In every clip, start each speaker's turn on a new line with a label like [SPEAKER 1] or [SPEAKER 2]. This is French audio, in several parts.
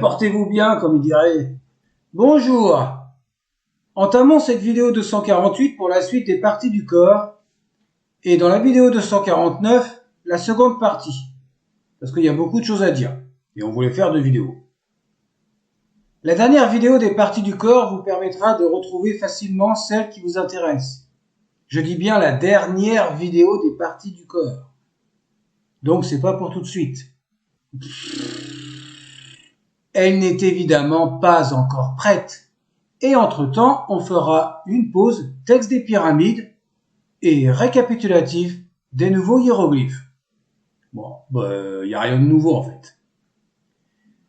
[SPEAKER 1] Portez-vous bien, comme il dirait. Bonjour. Entamons cette vidéo 248 pour la suite des parties du corps. Et dans la vidéo 249, la seconde partie. Parce qu'il y a beaucoup de choses à dire. Et on voulait faire 2 vidéos. La dernière vidéo des parties du corps vous permettra de retrouver facilement celle qui vous intéresse. Je dis bien la dernière vidéo des parties du corps. Donc c'est pas pour tout de suite. Elle n'est évidemment pas encore prête. Et entre-temps, on fera une pause texte des pyramides et récapitulatif des nouveaux hiéroglyphes. Bon, y a rien de nouveau en fait.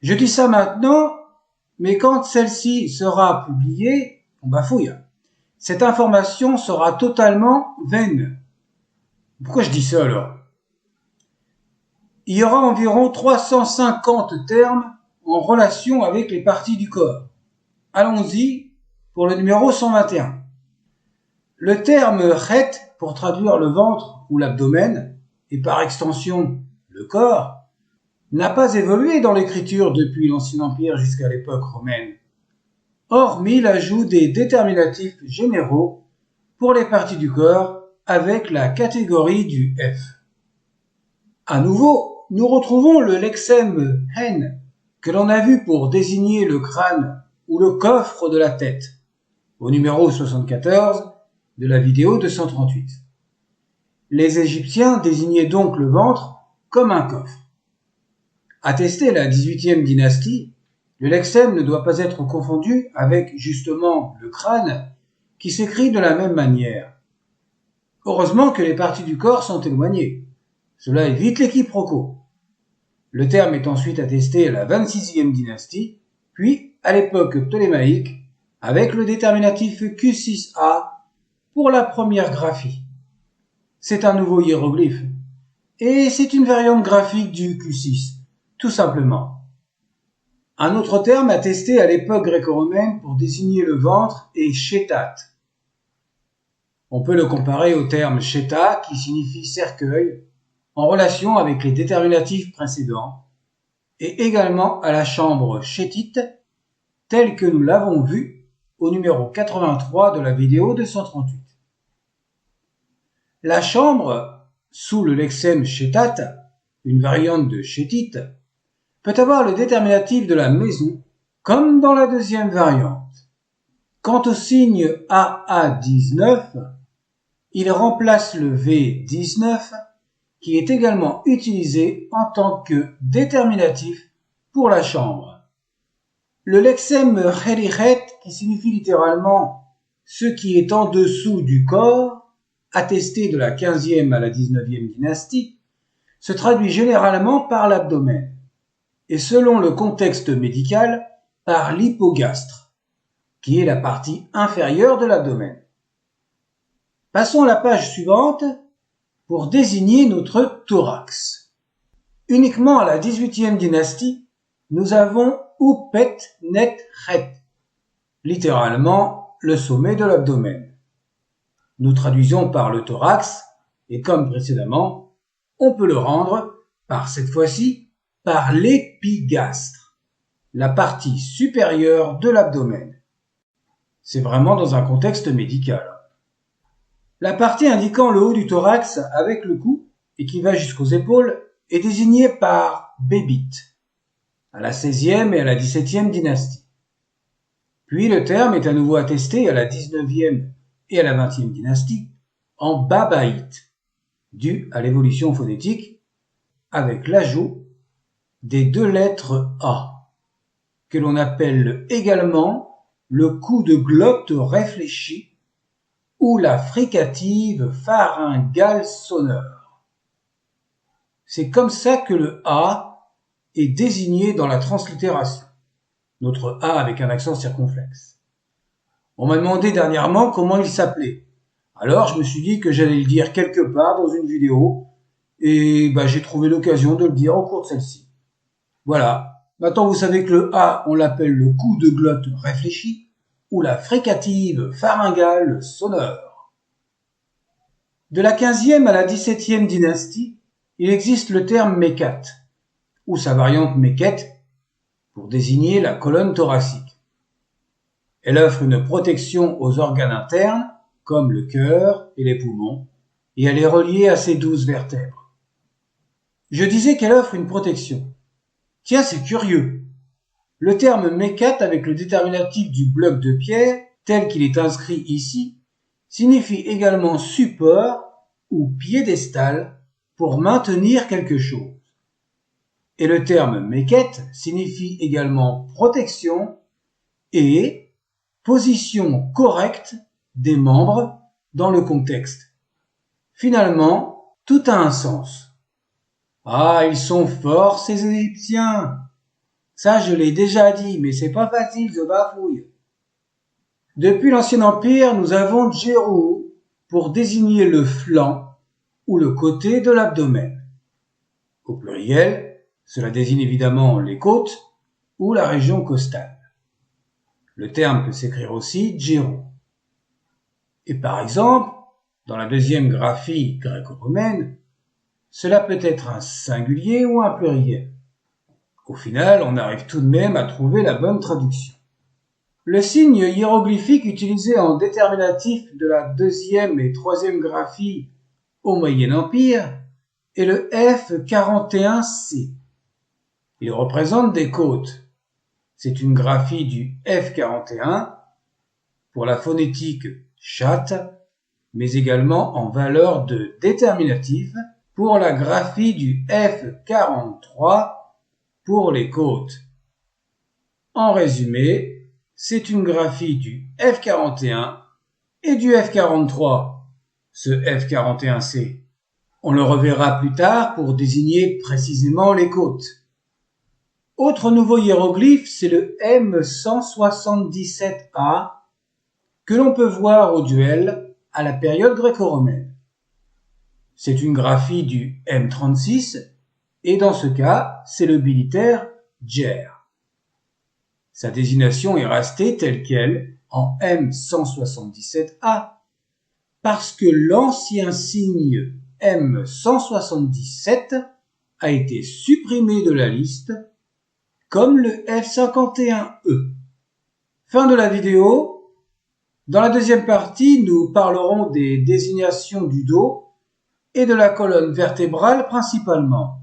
[SPEAKER 1] Je dis ça maintenant, mais quand celle-ci sera publiée, on bafouille. Cette information sera totalement vaine. Pourquoi je dis ça alors? Il y aura environ 350 termes en relation avec les parties du corps. Allons-y pour le numéro 121. Le terme chet pour traduire le ventre ou l'abdomen, et par extension le corps, n'a pas évolué dans l'écriture depuis l'Ancien Empire jusqu'à l'époque romaine, hormis l'ajout des déterminatifs généraux pour les parties du corps avec la catégorie du F. À nouveau, nous retrouvons le lexème hen que l'on a vu pour désigner le crâne ou le coffre de la tête, au numéro 74 de la vidéo 238. Les Égyptiens désignaient donc le ventre comme un coffre. Attesté la 18e dynastie, le lexème ne doit pas être confondu avec justement le crâne qui s'écrit de la même manière. Heureusement que les parties du corps sont éloignées. Cela évite les quiproquos. Le terme est ensuite attesté à la 26e dynastie, puis à l'époque ptolémaïque, avec le déterminatif Q6A pour la première graphie. C'est un nouveau hiéroglyphe, et c'est une variante graphique du Q6, tout simplement. Un autre terme attesté à l'époque gréco-romaine pour désigner le ventre est Shetat. On peut le comparer au terme Sheta qui signifie cercueil, en relation avec les déterminatifs précédents, et également à la chambre chétite, telle que nous l'avons vue au numéro 83 de la vidéo 238. La chambre, sous le lexème chétat, une variante de chétite, peut avoir le déterminatif de la maison, comme dans la deuxième variante. Quant au signe AA19, il remplace le V19, qui est également utilisé en tant que déterminatif pour la chambre. Le lexème Kherichet, qui signifie littéralement ce qui est en dessous du corps, attesté de la 15e à la 19e dynastie, se traduit généralement par l'abdomen, et selon le contexte médical, par l'hypogastre, qui est la partie inférieure de l'abdomen. Passons à la page suivante pour désigner notre thorax. Uniquement à la 18e dynastie, nous avons Upet Net Chet, littéralement le sommet de l'abdomen. Nous traduisons par le thorax, et comme précédemment, on peut le rendre par cette fois-ci par l'épigastre, la partie supérieure de l'abdomen. C'est vraiment dans un contexte médical. La partie indiquant le haut du thorax avec le cou et qui va jusqu'aux épaules est désignée par Bébit, à la 16e et à la 17e dynastie. Puis le terme est à nouveau attesté à la 19e et à la 20e dynastie en Babaïte, dû à l'évolution phonétique avec l'ajout des 2 lettres A, que l'on appelle également le coup de glotte réfléchi ou la fricative pharyngale sonore. C'est comme ça que le A est désigné dans la translittération, notre A avec un accent circonflexe. On m'a demandé dernièrement comment il s'appelait. Alors je me suis dit que j'allais le dire quelque part dans une vidéo, et j'ai trouvé l'occasion de le dire au cours de celle-ci. Voilà, maintenant vous savez que le A, on l'appelle le coup de glotte réfléchi, ou la fricative pharyngale sonore. De la 15e à la 17e dynastie, il existe le terme Mékat, ou sa variante méquette pour désigner la colonne thoracique. Elle offre une protection aux organes internes, comme le cœur et les poumons, et elle est reliée à ses 12 vertèbres. Je disais qu'elle offre une protection. Tiens, c'est curieux. Le terme méquette avec le déterminatif du bloc de pierre, tel qu'il est inscrit ici, signifie également support ou piédestal pour maintenir quelque chose. Et le terme méquette signifie également protection et position correcte des membres dans le contexte. Finalement, tout a un sens. Ah, ils sont forts ces Égyptiens! Ça, je l'ai déjà dit, mais c'est pas facile, je bafouille. Depuis l'Ancien Empire, nous avons Djeru pour désigner le flanc ou le côté de l'abdomen. Au pluriel, cela désigne évidemment les côtes ou la région costale. Le terme peut s'écrire aussi Djeru. Et par exemple, dans la deuxième graphie gréco-romaine, cela peut être un singulier ou un pluriel. Au final, on arrive tout de même à trouver la bonne traduction. Le signe hiéroglyphique utilisé en déterminatif de la deuxième et troisième graphie au Moyen Empire est le F41C. Il représente des côtes. C'est une graphie du F41 pour la phonétique chatte, mais également en valeur de déterminatif pour la graphie du F43 pour les côtes. En résumé, c'est une graphie du F41 et du F43, ce F41C. On le reverra plus tard pour désigner précisément les côtes. Autre nouveau hiéroglyphe, c'est le M177A que l'on peut voir au duel à la période gréco-romaine. C'est une graphie du M36 et dans ce cas, c'est le bilitaire Djer. Sa désignation est restée telle quelle en M177A parce que l'ancien signe M177 a été supprimé de la liste comme le F51E. Fin de la vidéo. Dans la deuxième partie, nous parlerons des désignations du dos et de la colonne vertébrale principalement.